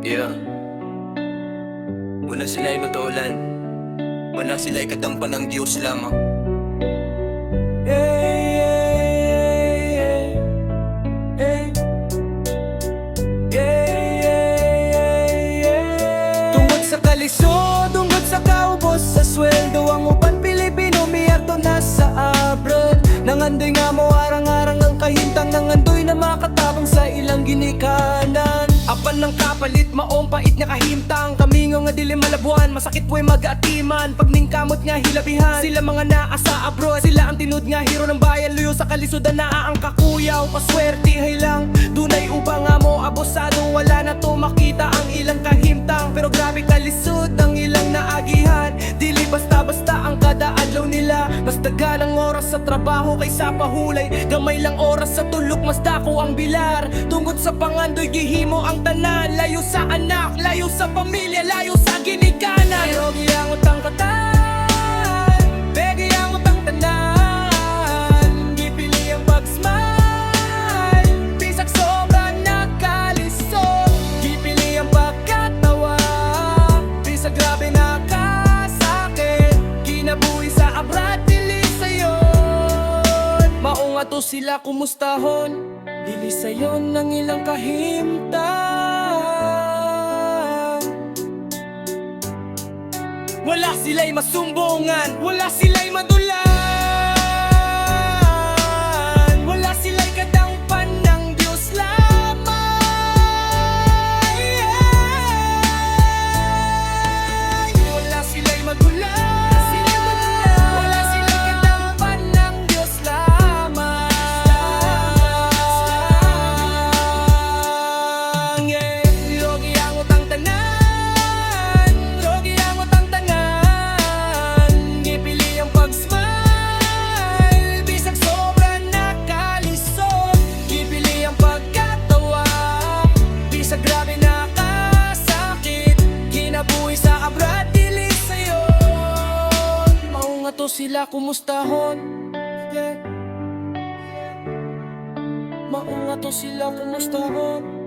Yeah. Una sila'y matulan, wala sila'y kadampan ng Diyos lamang. Tungkol sa kalisod, tungkol sa kaubos sa sweldo, ang uban Pilipino miyerto nasa abroad. Nangandoy nga mo arang-arang ang kahintang, nangandoy na makatabang sa ilang ginikanan. Apan ng kapalit, maong pait nga kahimtang, kami nga dili malabuan, masakit po'y mag-atiman. Pag ningkamot nga hilabihan, sila mga naa sa abroad, sila ang tinud nga hero ng bayan. Luyo sa kalisodan naa ang kakuyaw, paswerte hay lang, dunay uba nga mo abosado, wala na to makita ang ilang kahimtang. Pero grabe kalisod ang ilang naagihan, dili basta-basta ang kada adlaw nila. Mas dagan ang oras sa trabaho kaysa pahulay, gamay lang oras sa tulog, mas dako ang bilar. Tungkol sa pangandoy gihimo ang tanan, layo sa anak, layo sa pamilya, layo sa ginikanan. Pero giyang utang katan, begi ang utang tanan, gipili ang pag-smile, bisag sobra nakalisod, gipili ang pagkatawa, bisag grabe nakasakit, kinabuhi sa abrat, dili sayon. Maong ato sila kumustahon, dili sayon ng ilang kahimtang. Wala sila'y masumbongan, wala sila'y madulan, wala sila'y kadampan ng Diyos lamang. Wala sila'y madulan, wala sila'y kadampan ng Diyos lamang. Logi ang utang tanan, logi ang utang tanan, gipili ang pag-smile, bisag sobra nakalisod, gipili ang pagkatawa, bisag grabe nakasakit, kinabuhi sa abrat, dili sayon. Mao nga to sila kumustahon, mao nga to sila kumustahon.